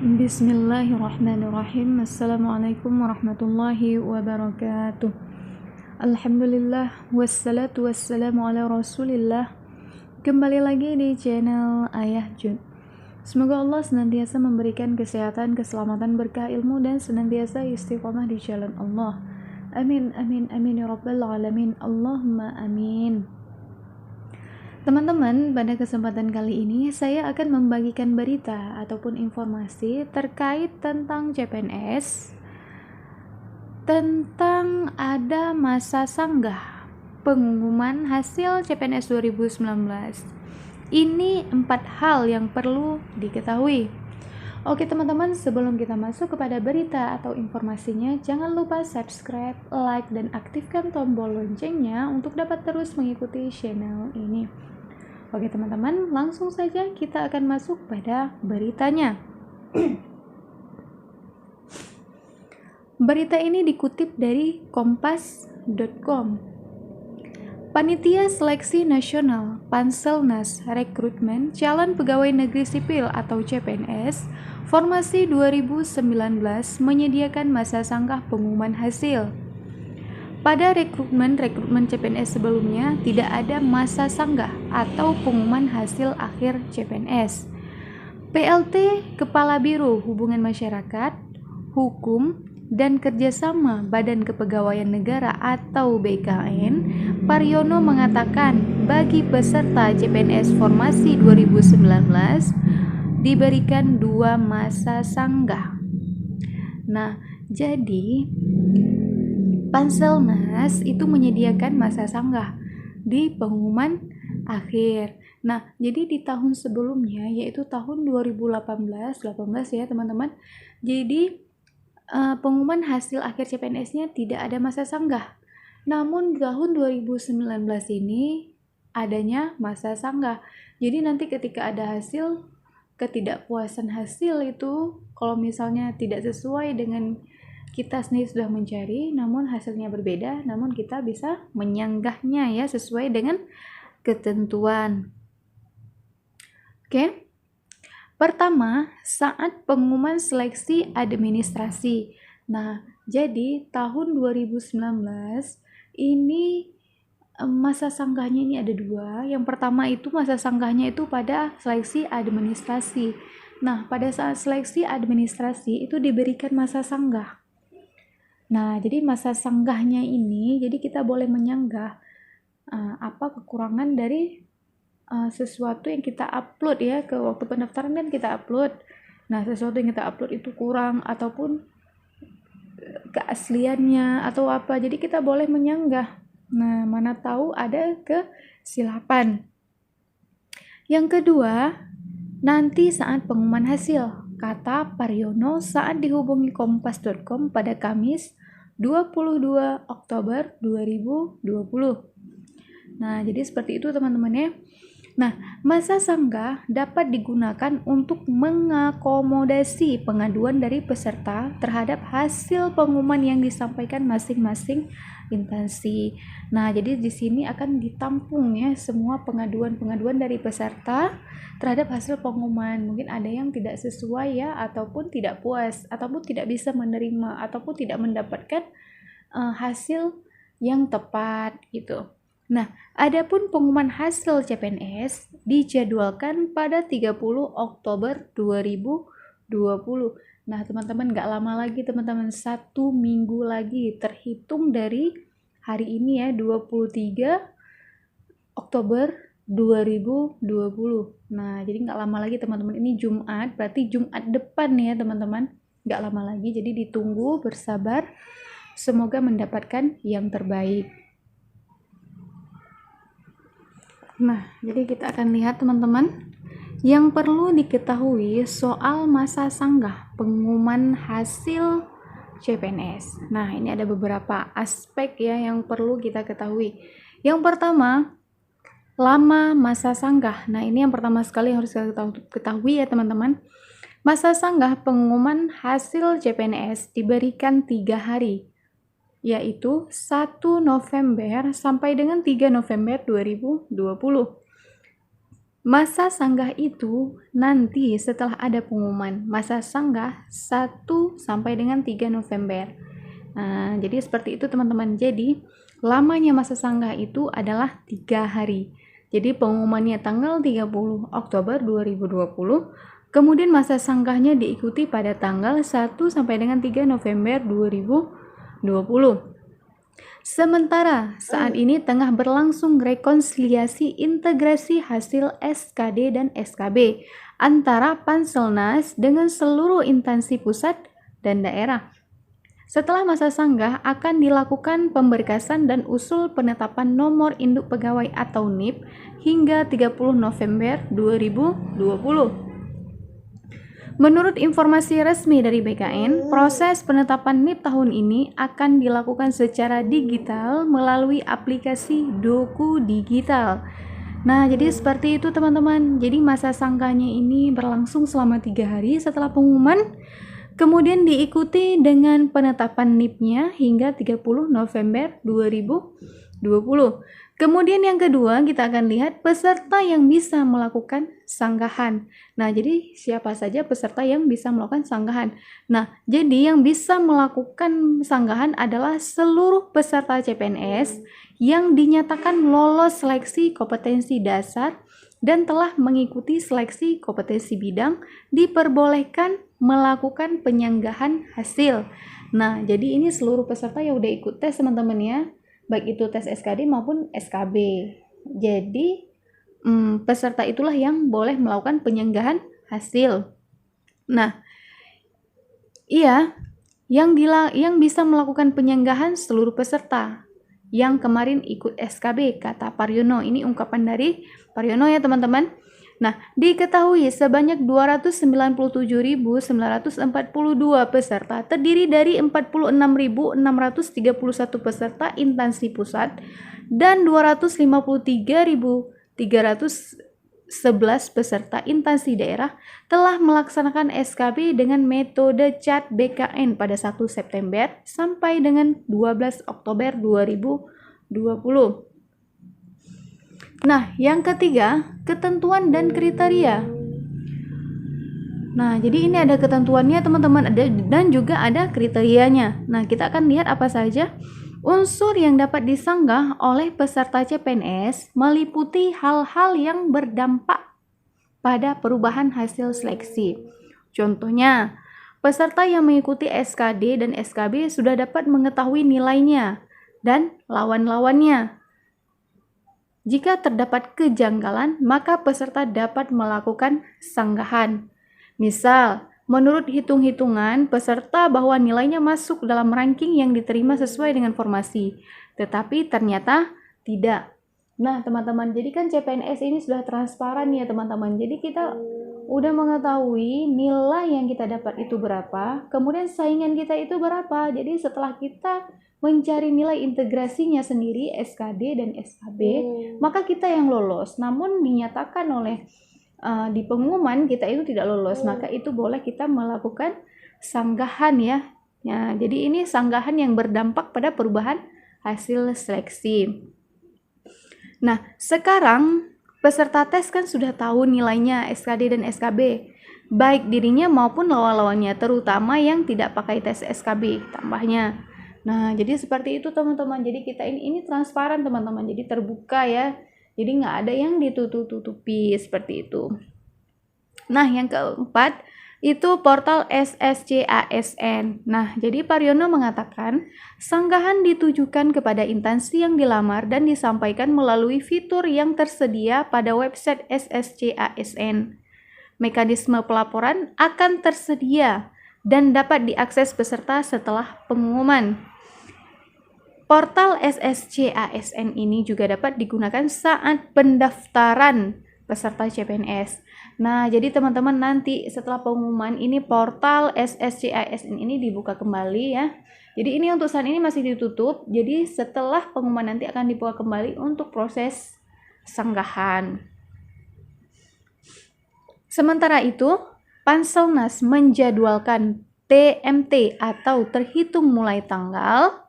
Bismillahirrahmanirrahim. Assalamualaikum warahmatullahi wabarakatuh. Alhamdulillah wassalatu wassalamu ala rasulillah. Kembali lagi di channel Ayah Jun. Semoga Allah senantiasa memberikan kesehatan, keselamatan, berkah ilmu, dan senantiasa istiqomah di jalan Allah. Amin, amin, amin ya rabbal alamin. Allahumma amin. Teman-teman, pada kesempatan kali ini saya akan membagikan berita ataupun informasi terkait tentang CPNS, tentang ada masa sanggah pengumuman hasil CPNS 2019. Ini 4 hal yang perlu diketahui. Oke teman-teman, sebelum kita masuk kepada berita atau informasinya, jangan lupa subscribe, like, dan aktifkan tombol loncengnya untuk dapat terus mengikuti channel ini. Oke teman-teman, langsung saja kita akan masuk pada beritanya. Berita ini dikutip dari kompas.com. Panitia Seleksi Nasional Panselnas Rekrutmen Calon Pegawai Negeri Sipil atau CPNS Formasi 2019 menyediakan masa sanggah pengumuman hasil. Pada rekrutmen CPNS sebelumnya tidak ada masa sanggah atau pengumuman hasil akhir CPNS. PLT Kepala Biro Hubungan Masyarakat, Hukum, dan Kerjasama Badan Kepegawaian Negara atau BKN, Paryono mengatakan bagi peserta CPNS Formasi 2019 diberikan 2 masa sanggah. Nah, jadi Panselnas itu menyediakan masa sanggah di pengumuman akhir. Nah, jadi di tahun sebelumnya yaitu tahun 2018 ya teman-teman. Jadi pengumuman hasil akhir CPNS-nya tidak ada masa sanggah. Namun di tahun 2019 ini adanya masa sanggah. Jadi nanti ketika ada hasil, ketidakpuasan hasil itu kalau misalnya tidak sesuai dengan kita sendiri sudah mencari, namun hasilnya berbeda, namun kita bisa menyanggahnya ya sesuai dengan ketentuan. Oke. Pertama, saat pengumuman seleksi administrasi. Nah, jadi tahun 2019 ini masa sanggahnya ini ada 2. Yang pertama itu masa sanggahnya itu pada seleksi administrasi. Nah, pada saat seleksi administrasi itu diberikan masa sanggah. Nah, jadi masa sanggahnya ini, jadi kita boleh menyanggah apa kekurangan dari sesuatu yang kita upload ya, ke waktu pendaftaran kan kita upload. Nah, sesuatu yang kita upload itu kurang ataupun keasliannya atau apa, jadi kita boleh menyanggah. Nah, mana tahu ada kesilapan. Yang kedua, nanti saat pengumuman hasil, kata Paryono saat dihubungi kompas.com pada Kamis 22 Oktober 2020. Nah, jadi seperti itu teman-teman ya. Nah, masa sanggah dapat digunakan untuk mengakomodasi pengaduan dari peserta terhadap hasil pengumuman yang disampaikan masing-masing instansi. Nah, jadi di sini akan ditampung ya semua pengaduan-pengaduan dari peserta terhadap hasil pengumuman. Mungkin ada yang tidak sesuai ya, ataupun tidak puas, ataupun tidak bisa menerima, ataupun tidak mendapatkan hasil yang tepat gitu. Nah, adapun pengumuman hasil CPNS dijadwalkan pada 30 Oktober 2020. Nah, teman-teman nggak lama lagi teman-teman, 1 minggu lagi terhitung dari hari ini ya, 23 Oktober 2020. Nah, jadi nggak lama lagi teman-teman, ini Jumat, berarti Jumat depan ya teman-teman, nggak lama lagi, jadi ditunggu, bersabar, semoga mendapatkan yang terbaik. Nah, jadi kita akan lihat teman-teman yang perlu diketahui soal masa sanggah pengumuman hasil CPNS. Nah, ini ada beberapa aspek ya yang perlu kita ketahui. Yang pertama, lama masa sanggah. Nah, ini yang pertama sekali harus kita ketahui ya teman-teman. Masa sanggah pengumuman hasil CPNS diberikan 3 hari. Yaitu 1 November sampai dengan 3 November 2020. Masa sanggah itu nanti setelah ada pengumuman. Masa sanggah 1 sampai dengan 3 November. Nah, jadi seperti itu teman-teman. Jadi, lamanya masa sanggah itu adalah 3 hari. Jadi, pengumumannya tanggal 30 Oktober 2020. Kemudian masa sanggahnya diikuti pada tanggal 1 sampai dengan 3 November 2020. Sementara saat ini tengah berlangsung rekonsiliasi integrasi hasil SKD dan SKB antara Panselnas dengan seluruh instansi pusat dan daerah. Setelah masa sanggah akan dilakukan pemberkasan dan usul penetapan nomor induk pegawai atau NIP hingga 30 November 2020. Menurut informasi resmi dari BKN, proses penetapan NIP tahun ini akan dilakukan secara digital melalui aplikasi Doku Digital. Nah, jadi seperti itu teman-teman. Jadi masa sanggahnya ini berlangsung selama 3 hari setelah pengumuman, kemudian diikuti dengan penetapan NIP-nya hingga 30 November 2020. Kemudian yang kedua, kita akan lihat peserta yang bisa melakukan sanggahan. Nah, jadi siapa saja peserta yang bisa melakukan sanggahan? Nah, jadi yang bisa melakukan sanggahan adalah seluruh peserta CPNS yang dinyatakan lolos seleksi kompetensi dasar dan telah mengikuti seleksi kompetensi bidang diperbolehkan melakukan penyanggahan hasil. Nah, jadi ini seluruh peserta yang udah ikut tes teman-teman ya, baik itu tes SKD maupun SKB. Jadi peserta itulah yang boleh melakukan penyanggahan hasil. Nah, iya, yang bisa melakukan penyanggahan seluruh peserta yang kemarin ikut SKB, kata Paryono. Ini ungkapan dari Paryono ya teman-teman. Nah, diketahui sebanyak 297.942 peserta terdiri dari 46.631 peserta instansi pusat dan 253.311 peserta instansi daerah telah melaksanakan SKB dengan metode CAT BKN pada 1 September sampai dengan 12 Oktober 2020. Nah, yang ketiga, ketentuan dan kriteria. Nah, jadi ini ada ketentuannya teman-teman, dan juga ada kriterianya. Nah, kita akan lihat apa saja. Unsur yang dapat disanggah oleh peserta CPNS meliputi hal-hal yang berdampak pada perubahan hasil seleksi. Contohnya, peserta yang mengikuti SKD dan SKB sudah dapat mengetahui nilainya dan lawan-lawannya. Jika terdapat kejanggalan, maka peserta dapat melakukan sanggahan. Misal, menurut hitung-hitungan peserta bahwa nilainya masuk dalam ranking yang diterima sesuai dengan formasi, tetapi ternyata tidak. Nah, teman-teman, jadi kan CPNS ini sudah transparan ya, teman-teman. Jadi kita udah mengetahui nilai yang kita dapat itu berapa, kemudian saingan kita itu berapa. Jadi setelah kita mencari nilai integrasinya sendiri SKD dan SKB, maka kita yang lolos. Namun dinyatakan oleh di pengumuman kita itu tidak lolos, maka itu boleh kita melakukan sanggahan ya. Ya, jadi ini sanggahan yang berdampak pada perubahan hasil seleksi. Nah, sekarang peserta tes kan sudah tahu nilainya SKD dan SKB, baik dirinya maupun lawan-lawannya, terutama yang tidak pakai tes SKB tambahnya. Nah, jadi seperti itu teman-teman. Jadi kita ini transparan teman-teman. Jadi terbuka ya. Jadi nggak ada yang ditutup-tutupi seperti itu. Nah, yang keempat itu portal SSCASN. Nah, jadi Paryono mengatakan sanggahan ditujukan kepada instansi yang dilamar dan disampaikan melalui fitur yang tersedia pada website SSCASN. Mekanisme pelaporan akan tersedia dan dapat diakses peserta setelah pengumuman. Portal SSCASN ini juga dapat digunakan saat pendaftaran peserta CPNS. Nah, jadi teman-teman nanti setelah pengumuman ini portal SSCASN ini dibuka kembali ya. Jadi ini untuk saat ini masih ditutup. Jadi setelah pengumuman nanti akan dibuka kembali untuk proses sanggahan. Sementara itu, Panselnas menjadwalkan TMT atau terhitung mulai tanggal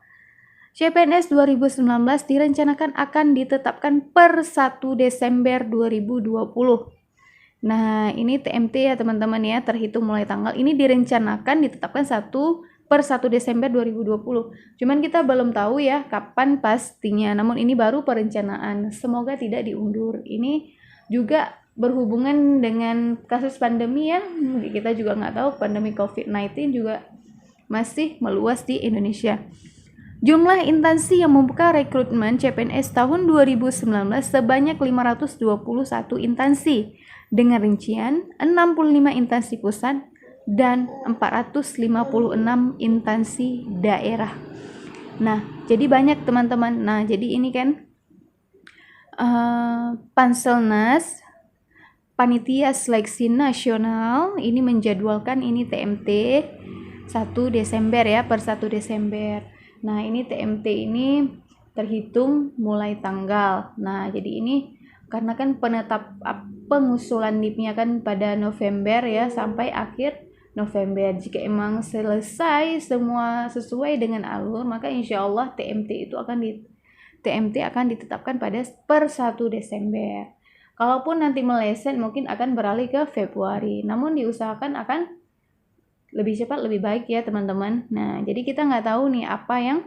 CPNS 2019 direncanakan akan ditetapkan per 1 Desember 2020. Nah, ini TMT ya teman-teman ya, terhitung mulai tanggal ini direncanakan ditetapkan per 1 Desember 2020. Cuman kita belum tahu ya kapan pastinya, namun ini baru perencanaan. Semoga tidak diundur. Ini juga berhubungan dengan kasus pandemi ya, kita juga nggak tahu pandemi COVID-19 juga masih meluas di Indonesia. Jumlah instansi yang membuka rekrutmen CPNS tahun 2019 sebanyak 521 instansi dengan rincian 65 instansi pusat dan 456 instansi daerah. Nah, jadi banyak teman-teman. Nah, jadi ini kan Panselnas Panitia Seleksi Nasional ini menjadwalkan ini TMT 1 Desember ya, per 1 Desember. Nah, ini TMT ini terhitung mulai tanggal. Nah, jadi ini karena kan pengusulan NIP-nya kan pada November ya, sampai akhir November. Jika emang selesai semua sesuai dengan alur, maka insya Allah TMT akan ditetapkan pada per 1 Desember. Kalaupun nanti meleset mungkin akan beralih ke Februari. Namun diusahakan akan lebih cepat lebih baik ya teman-teman. Nah, jadi kita nggak tahu nih apa yang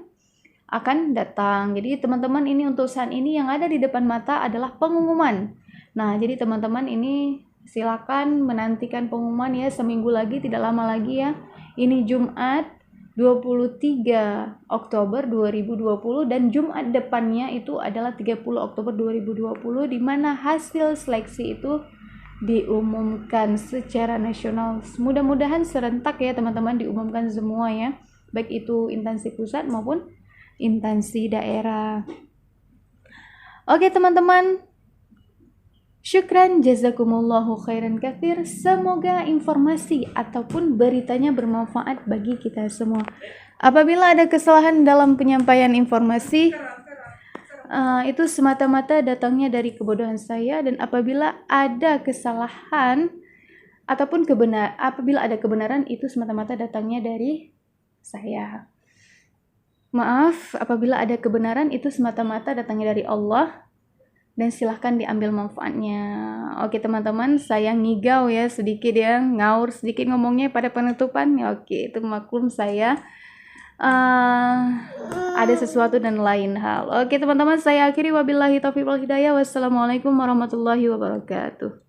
akan datang. Jadi teman-teman ini untuk saat ini yang ada di depan mata adalah pengumuman. Nah, jadi teman-teman ini silakan menantikan pengumuman ya, seminggu lagi, tidak lama lagi ya. Ini Jumat 23 Oktober 2020 dan Jumat depannya itu adalah 30 Oktober 2020 di mana hasil seleksi itu diumumkan secara nasional. Mudah-mudahan serentak ya teman-teman, diumumkan semua ya, baik itu instansi pusat maupun instansi daerah. Oke teman-teman, syukran jazakumullahu khairan katsir. Semoga informasi ataupun beritanya bermanfaat bagi kita semua. Apabila ada kesalahan dalam penyampaian informasi, itu semata-mata datangnya dari kebodohan saya, dan apabila ada kesalahan ataupun apabila ada kebenaran itu semata-mata datangnya dari saya. Maaf apabila ada kebenaran itu semata-mata datangnya dari Allah, dan silahkan diambil manfaatnya. Oke teman-teman, saya ngigau ya sedikit ya, ngaur sedikit ngomongnya pada penutupan. Oke, itu maklum saya ada sesuatu dan lain hal. Oke teman-teman, saya akhiri wabillahi taufiq wal hidayah. Wassalamualaikum warahmatullahi wabarakatuh.